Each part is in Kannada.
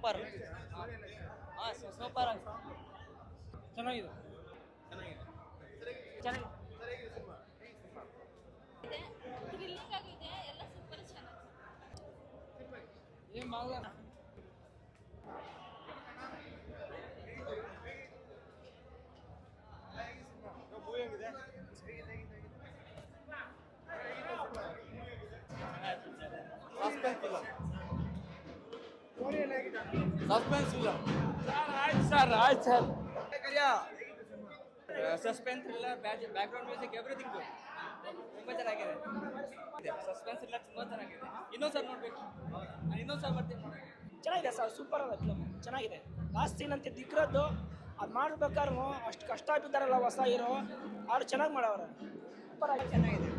ಸೂಪರ್. ಹಾಂ ಸೂಪರ್ ಆಗಿ ಚೆನ್ನಾಗಿದೆ. ಚೆನ್ನಾಗಿದೆ. ಥ್ರಿಲ್ಲಿಂಗ್ ಆಗಿದೆ, ಎಲ್ಲ ಸೂಪರ್ ಚೆನ್ನಾಗಿದೆ. ಏನು ಮಾಡಲ್ಲ. ಸಸ್ಪೆನ್ಸ್ ಇಲ್ಲ ಸರ್. ಆಯ್ತು ಸರ್. ಸಸ್ಪೆನ್ಸ್ ಇಲ್ಲ, ಬ್ಯಾಕ್ಗ್ರೌಂಡ್ ಮ್ಯೂಸಿಕ್ ಎವ್ರಿಥಿಂಗ್ ತುಂಬ ಚೆನ್ನಾಗಿದೆ. ಸಸ್ಪೆನ್ಸ್ ಇಲ್ಲ, ತುಂಬ ಚೆನ್ನಾಗಿದೆ. ಇನ್ನೊಂದ್ಸಲ ನೋಡಬೇಕು. ನಾನು ಇನ್ನೊಂದ್ಸಲ ಬರ್ತೀನಿ. ಚೆನ್ನಾಗಿದೆ ಸರ್, ಸೂಪರ್ ಆದ ಫಿಲಮ್, ಚೆನ್ನಾಗಿದೆ. ಲಾಸ್ಟ್ ಸೀನ್ ಅಂತ ದಿಗ್ರದ್ದು ಅದು ಮಾಡ್ಬೇಕಾದ್ರೂ ಅಷ್ಟು ಕಷ್ಟ ಬಿದ್ದಾರಲ್ಲ ಹೊಸ ಹೀರೋ, ಅವ್ರು ಚೆನ್ನಾಗಿ ಮಾಡವ್ರೆ. ಸೂಪರ್ ಆಗಿ ಚೆನ್ನಾಗಿದೆ.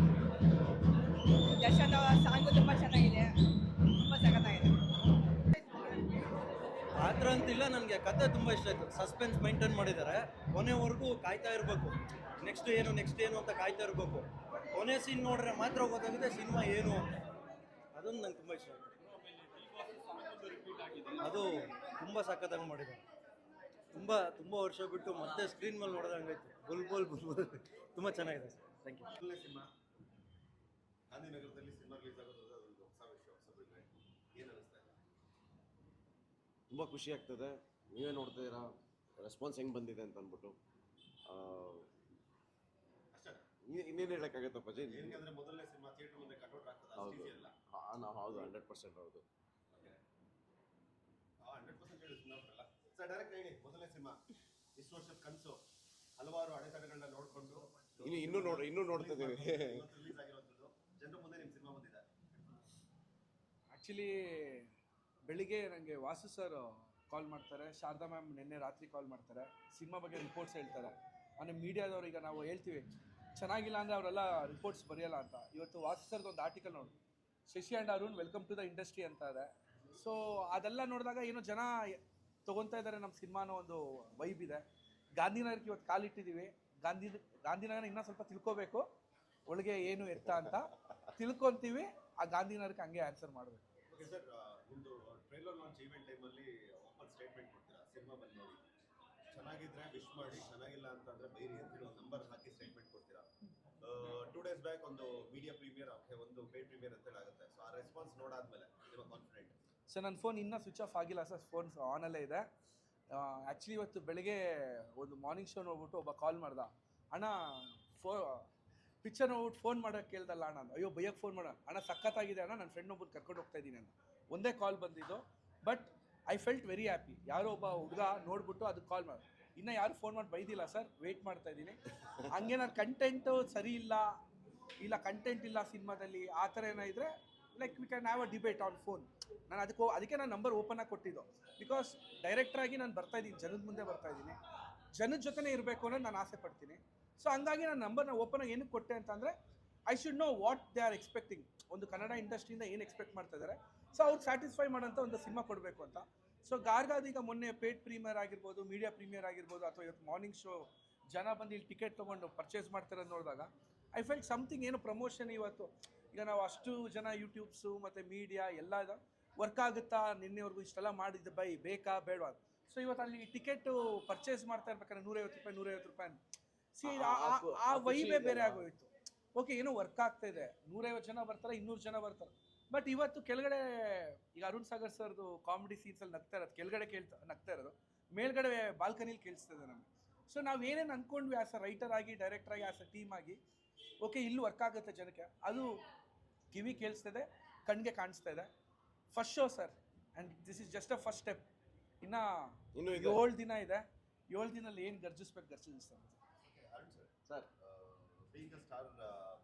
ದರ್ಶನ್ ಅವರ ಸಾಂಗು ತುಂಬ ಚೆನ್ನಾಗಿದೆ, ತುಂಬ ಸಖತ್ತಾಗಿದೆ. ಆ ಥರ ಅಂತಿಲ್ಲ, ನನಗೆ ಕತೆ ತುಂಬ ಇಷ್ಟ ಆಯಿತು. ಸಸ್ಪೆನ್ಸ್ ಮೈಂಟೈನ್ ಮಾಡಿದ್ದಾರೆ, ಕೊನೆವರೆಗೂ ಕಾಯ್ತಾ ಇರಬೇಕು. ನೆಕ್ಸ್ಟ್ ಏನು ಅಂತ ಕಾಯ್ತಾ ಇರಬೇಕು. ಕೊನೆ ಸೀನ್ ನೋಡ್ರೆ ಮಾತ್ರ ಗೊತ್ತಾಗುತ್ತೆ ಸಿನಿಮಾ ಏನು ಅಂತ. ಅದೊಂದು ನಂಗೆ ತುಂಬ ಇಷ್ಟ ಆಯಿತು. ಅದು ತುಂಬ ಸಖತ್ತಾಗಿ ಮಾಡಿದ್ದಾರೆ. ತುಂಬ ವರ್ಷ ಬಿಟ್ಟು ಮತ್ತೆ ಸ್ಕ್ರೀನ್ ಮೇಲೆ ನೋಡಿದಂಗಾಯ್ತು. ಬುಲ್ಬುಲ್ ತುಂಬ ಚೆನ್ನಾಗಿದೆ ಸರ್. Thank you. ಸಿನಿಮಾ ಗಾಂಧಿನಗರದಲ್ಲಿ ಸಿನಿಮಾ ರಿಲೀಸ್ ಆಗೋದು ಅದೊಂದು ಹೊಸ ವಿಷಯ, ಹೊಸ ಬಿಡುಗಡೆ. ಏನು ಅನಿಸ್ತಾ ಇದೆ? ತುಂಬ ಖುಷಿ ಆಗ್ತದೆ. ನೀವೇ ನೋಡ್ತಿದ್ದೀರಾ ರೆಸ್ಪಾನ್ಸ್ ಹೆಂಗೆ ಬಂದಿದೆ ಅಂತ ಅಂದ್ಬಿಟ್ಟು. ಅಷ್ಟೇ ಇನ್ನೇನು ಹೇಳೋಕ್ಕಾಗತ್ತಪ್ಪ ಜೈ. ಏನಂದ್ರೆ ಮೊದಲನೇ ಸಿನಿಮಾ ಥಿಯೇಟರ್ ಮುಂದೆ ಕಟ್ಔಟ್ ಆಗ್ತದೆ, ಹೌದು ಅಲ್ಲ? ಹೌದು 100% ಹೌದು. 100% ಹೇಳಿದ್ರಲ್ಲ ಸರ್. ಡೈರೆಕ್ಟ್ ಹೇಳಿ, ಮೊದಲನೇ ಸಿನಿಮಾ, ಇಷ್ಟು ವರ್ಷದ ಕನಸು, ಹಲವಾರು ಅಡೆತಡೆಗಳನ್ನ ನೋಡಿಕೊಂಡು ಇನ್ನೂ ನೋಡ್ತಾ ಇದ್ದೀವಿ. ರಿಲೀಸ್ ಆಗಿರೋಂಥದ್ದು ಜನರ ಮುಂದೆ ನಿಮ್ಮ ಸಿನಿಮಾ ಬಂದಿದೆ. ಆ್ಯಕ್ಚುಲಿ ಬೆಳಿಗ್ಗೆ ನನಗೆ ವಾಸು ಸರ್ ಕಾಲ್ ಮಾಡ್ತಾರೆ, ಶಾರದಾ ಮ್ಯಾಮ್ ನಿನ್ನೆ ರಾತ್ರಿ ಕಾಲ್ ಮಾಡ್ತಾರೆ, ಸಿನಿಮಾ ಬಗ್ಗೆ ರಿಪೋರ್ಟ್ಸ್ ಹೇಳ್ತಾರೆ. ಅಂದರೆ ಮೀಡಿಯಾದವ್ರು ಈಗ ನಾವು ಹೇಳ್ತೀವಿ ಚೆನ್ನಾಗಿಲ್ಲ ಅಂದರೆ ಅವರೆಲ್ಲ ರಿಪೋರ್ಟ್ಸ್ ಬರೆಯಲ್ಲ ಅಂತ. ಇವತ್ತು ವಾಸು ಸರ್ದು ಒಂದು ಆರ್ಟಿಕಲ್ ನೋಡಿ, Shashi and Arun welcome to the industry ಅಂತ ಇದೆ. ಸೊ ಅದೆಲ್ಲ ನೋಡಿದಾಗ ಏನೋ ಜನ ತೊಗೊತಾ ಇದ್ದಾರೆ ನಮ್ಮ ಸಿನಿಮಾನೋ ಒಂದು ವೈಬ್ ಇದೆ. ಗಾಂಧಿನಗರಕ್ಕೆ ಇವತ್ತು ಕಾಲಿಟ್ಟಿದ್ದೀವಿ. ಗಾಂಧಿನಗರ ಇನ್ನೂ ಸ್ವಲ್ಪ ತಿಳ್ಕೊಬೇಕು, ಒಳಗೆ ಏನು ಎತ್ತ ಅಂತ ತಿಳ್ಕೊತೀವಿ. ಆ ಗಾಂಧಿನಗರಕ್ಕೆ ಹಂಗೆ ಆನ್ಸರ್ ಮಾಡಬೇಕು. ಓಕೆ ಸರ್, ನಿಮ್ಮದು ಟ್ರೈಲರ್ ಲಾಂಚ್ ಈವೆಂಟ್ ಟೈಮಲ್ಲಿ ಓಪನ್ ಸ್ಟೇಟ್ಮೆಂಟ್ ಕೊಡ್ತೀರಾ, ಸಿನಿಮಾ ಬಂದು ನೋಡಿ ಚೆನ್ನಾಗಿದ್ರೆ ವಿಶ್ ಮಾಡಿ, ಚೆನ್ನಾಗಿಲ್ಲ ಅಂತಂದರೆ ಬೈರಿ ಅಂತೇಳಿ ಒಂದು ನಂಬರ್ ಹಾಕಿ ಸ್ಟೇಟ್ಮೆಂಟ್ ಕೊಡ್ತೀರಾ. 2 days ಬ್ಯಾಕ್ ಒಂದು ಮೀಡಿಯಾ ಪ್ರೀಮಿಯರ್, ಒಂದು ಪೇಡ್ ಪ್ರೀಮಿಯರ್ ಅಂತೇಳಿ ಆಗುತ್ತೆ. ಸೊ ಆ ರೆಸ್ಪಾನ್ಸ್ ನೋಡಾದ್ಮೇಲೆ ನಿಮ್ಮ ಕಾನ್ಫಿಡೆಂಟ್? ಸರ್ ನನ್ನ ಫೋನ್ ಇನ್ನೂ ಸ್ವಿಚ್ ಆಫ್ ಆಗಿಲ್ಲ ಸರ್, ಫೋನ್ ಆನಲ್ಲೇ ಇದೆ. ಆ್ಯಕ್ಚುಲಿ ಇವತ್ತು ಬೆಳಗ್ಗೆ ಒಂದು ಮಾರ್ನಿಂಗ್ ಶೋ ನೋಡ್ಬಿಟ್ಟು ಒಬ್ಬ ಕಾಲ್ ಮಾಡ್ದ, ಅಣ್ಣ ಪಿಕ್ಚರ್ ನೋಡ್ಬಿಟ್ಟು ಫೋನ್ ಮಾಡೋಕ್ಕೆ ಕೇಳ್ದಲ್ಲ ಅಣ್ಣ. ಅಯ್ಯೋ ಬೈಯಕ್ಕೆ ಫೋನ್ ಮಾಡೋ ಅಣ್ಣ, ಸಖತ್ತಾಗಿದೆ ಅಣ್ಣ, ನನ್ನ ಫ್ರೆಂಡ್ ಒಬ್ಬರು ಕರ್ಕೊಂಡು ಹೋಗ್ತಾ ಇದ್ದೀನಿ ಅಂತ ಒಂದೇ ಕಾಲ್ ಬಂದಿದ್ದು. But I felt very happy. ಯಾರೋ ಒಬ್ಬ ಹುಡುಗ ನೋಡ್ಬಿಟ್ಟು ಅದಕ್ಕೆ ಕಾಲ್ ಮಾಡಿ, ಇನ್ನೂ ಯಾರು ಫೋನ್ ಮಾಡಿ ಬೈದಿಲ್ಲ ಸರ್, ವೆಯ್ಟ್ ಮಾಡ್ತಾ ಇದ್ದೀನಿ. ಹಂಗೆ ನಾನು ಕಂಟೆಂಟು ಸರಿ ಇಲ್ಲ ಕಂಟೆಂಟ್ ಇಲ್ಲ ಸಿನಿಮಾದಲ್ಲಿ ಆ ಥರ ಏನಾಯಿದ್ರೆ like we can have a debate on phone. ನಾನು ಅದಕ್ಕೆ ನಾನು ನಂಬರ್ ಓಪನ್ ಆಗಿ ಕೊಟ್ಟಿದ್ದು. ಬಿಕಾಸ್ ಡೈರೆಕ್ಟ್ರಾಗಿ ನಾನು ಬರ್ತಾಯಿದ್ದೀನಿ, ಜನದ ಮುಂದೆ ಬರ್ತಾಯಿದ್ದೀನಿ, ಜನದ ಜೊತೆನೇ ಇರಬೇಕು ಅನ್ನೋದು ನಾನು ಆಸೆ ಪಡ್ತೀನಿ. ಸೊ ಹಂಗಾಗಿ ನಾನು ನಂಬರ್ನ ಓಪನ್ ಆಗಿ ಏನಕ್ಕೆ ಕೊಟ್ಟೆ ಅಂತಂದರೆ I should know what they are expecting. ಒಂದು ಕನ್ನಡ ಇಂಡಸ್ಟ್ರಿಯಿಂದ ಏನು ಎಕ್ಸ್ಪೆಕ್ಟ್ ಮಾಡ್ತಾ ಇದ್ದಾರೆ, ಸೊ ಅವ್ರಿಗೆ ಸ್ಯಾಟಿಸ್ಫೈ ಮಾಡೋಂಥ ಒಂದು ಸಿನಿಮಾ ಕೊಡಬೇಕು ಅಂತ. ಸೊ ಗಾರ್ಗಾದೀಗ ಮೊನ್ನೆ ಪೇಡ್ ಪ್ರೀಮಿಯರ್ ಆಗಿರ್ಬೋದು, ಮೀಡಿಯಾ ಪ್ರೀಮಿಯರ್ ಆಗಿರ್ಬೋದು, ಅಥವಾ ಇವತ್ತು ಮಾರ್ನಿಂಗ್ ಶೋ ಜನ ಬಂದು ಇಲ್ಲಿ ಟಿಕೆಟ್ ತೊಗೊಂಡು ಪರ್ಚೇಸ್ ಮಾಡ್ತಾರೋದು ನೋಡಿದಾಗ ಐ ಫೆಲ್ಟ್ ಸಮಥಿಂಗ್. ಏನು ಪ್ರಮೋಷನ್ ಇವತ್ತು ಈಗ ನಾವು ಅಷ್ಟು ಜನ ಯೂಟ್ಯೂಬ್ಸು ಮತ್ತು ಮೀಡಿಯಾ ಎಲ್ಲ ವರ್ಕ್ ಆಗುತ್ತಾ, ನಿನ್ನೆವರೆಗೂ ಇಷ್ಟೆಲ್ಲ ಮಾಡಿದ್ದು ಬೇಕಾ ಬೇಡವಾ. ಸೊ ಇವತ್ತು ಅಲ್ಲಿ ಟಿಕೆಟು ಪರ್ಚೇಸ್ ಮಾಡ್ತಾ ಇರ್ಬೇಕಾದ್ರೆ 150 ರೂಪಾಯಿ ಸಿ ಆ ವೈಬೇ ಬೇರೆ ಆಗೋಯಿತು. ಓಕೆ ಏನೋ ವರ್ಕ್ ಆಗ್ತಾ ಇದೆ, 150 ಜನ ಬರ್ತಾರೆ, 200 ಜನ ಬರ್ತಾರೆ. ಬಟ್ ಇವತ್ತು ಕೆಳಗಡೆ ಈಗ ಅರುಣ್ ಸಾಗರ್ ಸರ್ದು ಕಾಮಿಡಿ ಸೀನ್ಸಲ್ಲಿ ನಗ್ತಾ ಇರೋದು ಕೆಳಗಡೆ ನಗ್ತಾ ಇರೋದು, ಮೇಲ್ಗಡೆ ಬಾಲ್ಕನಿಲಿ ಕೇಳಿಸ್ತದೆ ನಮಗೆ. ಸೊ ನಾವು ಏನೇನು ಅಂದ್ಕೊಂಡ್ವಿ ಆ್ಯಸ್ ಅ ರೈಟರ್ ಆಗಿ, ಡೈರೆಕ್ಟರ್ ಆಗಿ, ಆ್ಯಸ್ ಅ ಟೀಮ್ ಆಗಿ, ಓಕೆ ಇಲ್ಲಿ ವರ್ಕ್ ಆಗುತ್ತೆ ಜನಕ್ಕೆ, ಅದು ಕಿವಿ ಕೇಳಿಸ್ತದೆ, ಕಣ್ಣಿಗೆ ಕಾಣಿಸ್ತಾ ಇದೆ. First show sir, and this is just a first step. ಇನ್ನೂ 7 ದಿನ ಇದೆ. 7 ದಿನಲ್ಲಿ ಏನು ಗರ್ಜಿಸ್ಬೇಕು ಗರ್ಜಿಸ್ತಾರೆ. Arun sir, being a star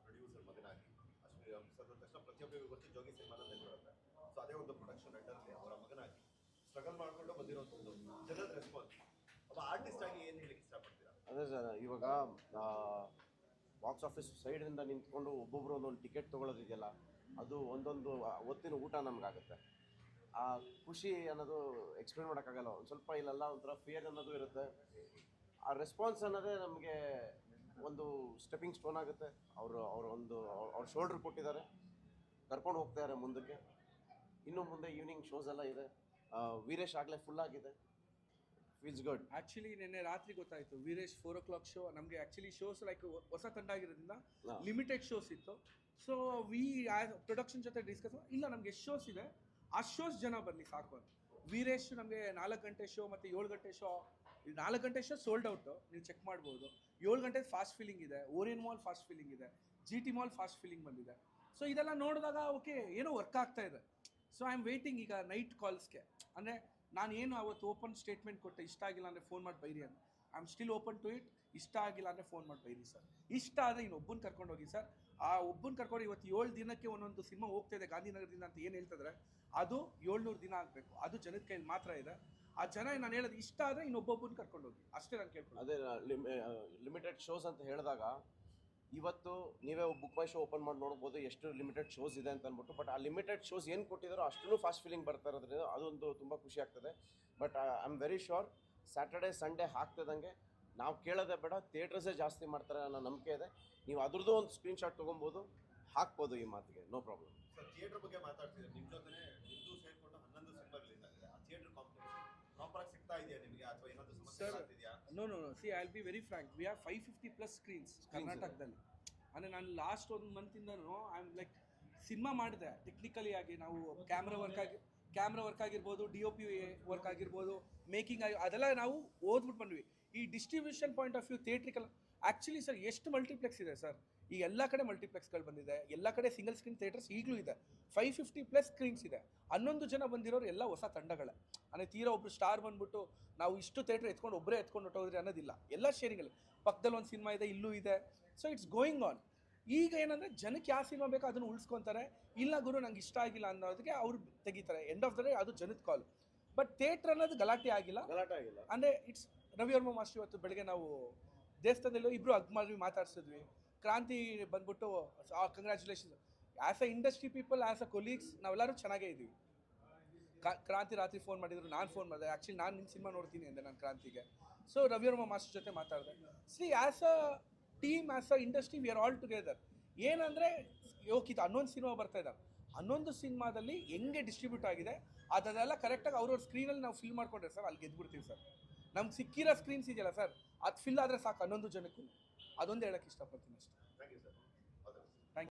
producer ಮಗನಾಗಿ ಅಶ್ವಿನಿ ಸರ್ ತಕ್ಷಣ ಪ್ರತಿಯೊಬ್ಬರಿಗೂ ಗೊತ್ತು ಜೋಗಿ ಸಿನಿಮಾನ ನೆನಪಿರುತ್ತೆ. ಸೊ ಅದೇ ಒಂದು ಪ್ರೊಡಕ್ಷನ್ ಅಂಡರ್ಲಿ ಅವರ ಮಗನಾಗಿ ಸ್ಟ್ರಗಲ್ ಮಾಡಿಕೊಂಡು ಬಂದಿರೋಂಥದ್ದು ಜನದ ರೆಸ್ಪಾನ್ಸ್, ಒಬ್ಬ ಆರ್ಟಿಸ್ಟ್ ಆಗಿ ಏನು ಹೇಳಿಕ್ಕೆ ಇಷ್ಟಪಡ್ತೀರಾ? ಅದೇ ಸರ್, ಇವಾಗ ಬಾಕ್ಸ್ ಆಫೀಸ್ ಸೈಡಿಂದ ನಿಂತ್ಕೊಂಡು ಒಬ್ಬೊಬ್ಬರು ಒಂದೊಂದು ಟಿಕೆಟ್ ತೊಗೊಳೋದಿದೆಯಲ್ಲ, ಅದು ಒಂದೊಂದು ಹೊತ್ತಿನ ಊಟ ನಮಗಾಗುತ್ತೆ. ಆ ಖುಷಿ ಅನ್ನೋದು ಎಕ್ಸ್ಪ್ಲೇನ್ ಮಾಡೋಕ್ಕಾಗಲ್ಲ. ಒಂದು ಸ್ವಲ್ಪ ಇಲ್ಲೆಲ್ಲ ಒಂಥರ ಫಿಯರ್ ಅನ್ನೋದು ಇರುತ್ತೆ. ಆ ರೆಸ್ಪಾನ್ಸ್ ಅನ್ನೋದೇ ನಮಗೆ ಒಂದು ಸ್ಟೆಪ್ಪಿಂಗ್ ಸ್ಟೋನ್ ಆಗುತ್ತೆ. ಅವ್ರ ಶೋಲ್ಡ್ರ್ ಕೊಟ್ಟಿದ್ದಾರೆ, ಕರ್ಕೊಂಡು ಹೋಗ್ತಾಯಿದ್ದಾರೆ ಮುಂದಕ್ಕೆ. ಇನ್ನು ಮುಂದೆ ಈವ್ನಿಂಗ್ ಶೋಸ್ ಎಲ್ಲ ಇದೆ, ವೀರೇಶ್ ಆಗಲೇ ಫುಲ್ ಆಗಿದೆ, ಫೀಲ್ಸ್ ಗುಡ್. ಆ್ಯಕ್ಚುಲಿ ನಿನ್ನೆ ರಾತ್ರಿ ಗೊತ್ತಾಯಿತು ವೀರೇಶ್ 4 o'clock ಶೋ. ನಮಗೆ ಆ್ಯಕ್ಚುಲಿ ಶೋಸ್ ಲೈಕ್ ಹೊಸ ತಂಡ ಆಗಿರೋದ್ರಿಂದ ಹಾ. ಲಿಮಿಟೆಡ್ ಶೋಸ್ ಇತ್ತು. ಸೊ ಪ್ರೊಡಕ್ಷನ್ ಜೊತೆ ಡಿಸ್ಕಸ್ ಇಲ್ಲ ನಮ್ಗೆ ಎಷ್ಟು ಶೋಸ್ ಇದೆ ಆ ಶೋಸ್ ಜನ ಬರಲಿ ಸಾಕು ಅಂತ. ವೀರೇಶ್ ನಮಗೆ 4 ಗಂಟೆ ಶೋ ಮತ್ತು 7 ಗಂಟೆ ಶೋ. 4 ಗಂಟೆ ಶೋ ಸೋಲ್ಡ್ ಔಟು, ನೀವು ಚೆಕ್ ಮಾಡ್ಬೋದು. 7 ಗಂಟೆ ಫಾಸ್ಟ್ ಫೀಲಿಂಗ್ ಇದೆ, ಓರಿಯನ್ ಮಾಲ್ ಫಾಸ್ಟ್ ಫೀಲಿಂಗ್ ಇದೆ, GT ಮಾಲ್ ಫಾಸ್ಟ್ ಫೀಲಿಂಗ್ ಬಂದಿದೆ. ಸೊ ಇದೆಲ್ಲ ನೋಡಿದಾಗ ಓಕೆ ಏನೋ ವರ್ಕ್ ಆಗ್ತಾ ಇದೆ. ಸೊ ಐ ಆಮ್ ವೇಟಿಂಗ್ ಈಗ ನೈಟ್ ಕಾಲ್ಸ್ಗೆ. ಅಂದರೆ ನಾನು ಏನು ಅವತ್ತು ಓಪನ್ ಸ್ಟೇಟ್ಮೆಂಟ್ ಕೊಟ್ಟೆ, ಇಷ್ಟ ಆಗಿಲ್ಲ ಅಂದರೆ ಫೋನ್ ಮಾಡಿ ಬೈರಿ ಅಂತ. I am still open to it. ಇಷ್ಟ ಆಗಿಲ್ಲ ಅಂದರೆ ಫೋನ್ ಮಾಡಿ ಬೈರಿ ಸರ್. ಇಷ್ಟ ಆದರೆ ಇನ್ನೊಬ್ಬನ ಕರ್ಕೊಂಡು ಹೋಗಿ ಸರ್. ಆ ಒಬ್ಬನ ಕರ್ಕೊಂಡು ಇವತ್ತು 7 ದಿನಕ್ಕೆ ಒಂದೊಂದು ಸಿನಿಮಾ ಹೋಗ್ತಾ ಇದೆ ಗಾಂಧಿನಗರದಿಂದ ಅಂತ ಏನು ಹೇಳ್ತಿದ್ರೆ ಅದು 700 ದಿನ ಆಗಬೇಕು. ಅದು ಜನದ ಕೈಯಲ್ಲಿ ಮಾತ್ರ ಇದೆ. ಆ ಜನ ನಾನು ಹೇಳೋದು ಇಷ್ಟ ಆದರೆ ಇನ್ನೊಬ್ಬೊಬ್ಬನ ಕರ್ಕೊಂಡು ಹೋಗಿ ಅಷ್ಟೇ ನಾನು ಕೇಳ್ಕೊಂಡು. ಅದೇ ಲಿಮಿಟೆಡ್ ಶೋಸ್ ಅಂತ ಹೇಳಿದಾಗ ಇವತ್ತು ನೀವೇ ಬುಕ್ ಮೈ ಶೋ ಓಪನ್ ಮಾಡಿ ನೋಡ್ಬೋದು ಎಷ್ಟು ಲಿಮಿಟೆಡ್ ಶೋಸ್ ಇದೆ ಅಂತ ಅಂದ್ಬಿಟ್ಟು. ಬಟ್ ಆ ಲಿಮಿಟೆಡ್ ಶೋಸ್ ಏನು ಕೊಟ್ಟಿದ್ದಾರೋ ಅಷ್ಟೂ ಫಾಸ್ಟ್ ಫೀಲಿಂಗ್ ಬರ್ತಾ ಇರೋದ್ರಿಂದ ಅದೊಂದು ತುಂಬ ಖುಷಿ ಆಗ್ತದೆ. But I am very sure Saturday Sunday ಹಾಕ್ತಿದ್ದಂಗೆ ನಾವು ಕೇಳೋದೇ ಬೇಡ, ಥಿಯೇಟರ್ಸೇ ಜಾಸ್ತಿ ಮಾಡ್ತಾರೆ ಅನ್ನೋ ನಂಬಿಕೆ ಇದೆ. ನೀವು ಅದ್ರದ್ದು ಒಂದು ಸ್ಕ್ರೀನ್ಶಾಟ್ ತೊಗೊಬೋದು, ಹಾಕ್ಬೋದು ಈ ಮಾತಿಗೆ, ನೋ ಪ್ರಾಬ್ಲಮ್. ಸರ್ ಥಿಯೇಟರ್ ಬಗ್ಗೆ ಮಾತಾಡ್ತಿದ್ದಾರೆ, ನಿಮ್ಮ ಜೊತೆ ನಿಮ್ಮದು ಸೇರಿಕೊಂಡು 11 ಸಿನಿಮಾ ರಿಲೀಸ್ ಆಗಿದೆ. ಆ ಥಿಯೇಟರ್ ಕಾಂಪಿಟೇಷನ್ ಪ್ರಾಪರಾಗಿ ಸಿಗ್ತಾ ಇದೆಯಾ ನಿಮಗೆ ಅಥವಾ ಏನಾದರೂ ಸಮಸ್ಯೆ ಆಗ್ತಿದೆಯಾ? No see I will be very frank, we have 550+ screens ಕರ್ನಾಟಕದಲ್ಲಿ. ಅಂದರೆ ನಾನು ಲಾಸ್ಟ್ 1 ಮಂತಿಂದನೂ ಐ ಆಮ್ ಲೈಕ್ ಸಿನಿಮಾ ಮಾಡಿದೆ ಟೆಕ್ನಿಕಲಿ ಆಗಿ. ನಾವು ಕ್ಯಾಮ್ರಾ ವರ್ಕ್ ಆಗಿರ್ಬೋದು, DOP ವರ್ಕ್ ಆಗಿರ್ಬೋದು, ಮೇಕಿಂಗ್ ಆಗಿ ಅದೆಲ್ಲ ನಾವು ಓದ್ಬಿಟ್ಟು ಬಂದ್ವಿ. ಈ distribution point of view theatrical actually sir ಎಷ್ಟು ಮಲ್ಟಿಪ್ಲೆಕ್ಸ್ ಇದೆ ಸರ್. ಈಗ ಎಲ್ಲ ಕಡೆ ಮಲ್ಟಿಪ್ಲೆಕ್ಸ್ಗಳು ಬಂದಿದೆ, ಎಲ್ಲ ಕಡೆ ಸಿಂಗಲ್ ಸ್ಕ್ರೀನ್ ಥಿಯೇಟರ್ಸ್ ಈಗಲೂ ಇದೆ. 550+ ಸ್ಕ್ರೀನ್ಸ್ ಇದೆ. 11 ಜನ ಬಂದಿರೋರು ಎಲ್ಲ ಹೊಸ ತಂಡಗಳೇ. ಅಂದರೆ ತೀರಾ ಒಬ್ರು ಸ್ಟಾರ್ ಬಂದ್ಬಿಟ್ಟು ನಾವು ಇಷ್ಟು ಥಿಯೇಟರ್ ಒಬ್ಬರೇ ಎತ್ಕೊಂಡು ಹೊಟ್ಟೋದ್ರಿ ಅನ್ನೋದಿಲ್ಲ. ಎಲ್ಲ ಶೇರಿಂಗಲ್ಲಿ ಪಕ್ಕದಲ್ಲಿ ಒಂದು ಸಿನಿಮಾ ಇದೆ, ಇಲ್ಲೂ ಇದೆ. So it's going on. ಈಗ ಏನಂದರೆ ಜನಕ್ಕೆ ಯಾವ ಸಿನಿಮಾ ಬೇಕೋ ಅದನ್ನು ಉಳಿಸ್ಕೊತಾರೆ. ಇಲ್ಲ ಗುರು ನಂಗೆ ಇಷ್ಟ ಆಗಿಲ್ಲ ಅನ್ನೋದಕ್ಕೆ ಅವ್ರು ತೆಗಿತಾರೆ. ಎಂಡ್ ಆಫ್ ದ ಡೇ ಅದು ಜನದ ಕಾಲ್. ಬಟ್ ಥಿಯೇಟ್ರ್ ಅನ್ನೋದು ಗಲಾಟೆ ಆಗಿಲ್ಲ. ಅಂದರೆ ಇಟ್ಸ್ ರವಿವರ್ಮ ಮಾಸ್ಟರ್ ಇವತ್ತು ಬೆಳಗ್ಗೆ ನಾವು ದೇವಸ್ಥಾನದಲ್ಲೂ ಇಬ್ಬರು ಅಗ್ಮಾರಿ ಮಾತಾಡ್ಸಿದ್ವಿ. ಕ್ರಾಂತಿ ಬಂದ್ಬಿಟ್ಟು congratulation. As a industry people, as a colleagues ನಾವೆಲ್ಲರೂ ಚೆನ್ನಾಗೇ ಇದ್ದೀವಿ. ಕ್ರಾಂತಿ ರಾತ್ರಿ ಫೋನ್ ಮಾಡಿದ್ರು, ನಾನು ಫೋನ್ ಮಾಡಿದೆ. ಆ್ಯಕ್ಚುಲಿ ನಾನು ನಿಮ್ಮ ಸಿನಿಮಾ ನೋಡ್ತೀನಿ ಅಂದೆ ನಾನು ಕ್ರಾಂತಿಗೆ. ಸೊ ರವಿವರ್ಮ ಮಾಸ್ಟರ್ ಜೊತೆ ಮಾತಾಡಿದೆ. C as a team, as a industry we are all together. ಏನಂದರೆ ಯೋಕಿತ್ತು 11 ಸಿನಿಮಾ ಬರ್ತಾ ಇದ್ದಾವೆ. 11 ಸಿನಿಮಾದಲ್ಲಿ ಹೆಂಗೆ ಡಿಸ್ಟ್ರಿಬ್ಯೂಟ್ ಆಗಿದೆ ಅದನ್ನೆಲ್ಲ ಕರೆಕ್ಟಾಗಿ ಅವ್ರವ್ರ ಸ್ಕ್ರೀನಲ್ಲಿ ನಾವು ಫಿಲ್ ಮಾಡ್ಕೊಂಡ್ರೆ ಸರ್ ಅಲ್ಲಿ ಗೆದ್ಬಿಡ್ತೀವಿ ಸರ್. ನಮ್ಗೆ ಸಿಕ್ಕಿರೋ ಸ್ಕ್ರೀನ್ಸ್ ಇದೆಯಲ್ಲ ಸರ್, ಅದು ಫಿಲ್ ಆದರೆ ಸಾಕು 11 ಜನಕ್ಕೂ. ಅದೊಂದು ಹೇಳೋಕ್ಕೆ ಇಷ್ಟಪಡ್ತೀನಿ ಅಷ್ಟೇ.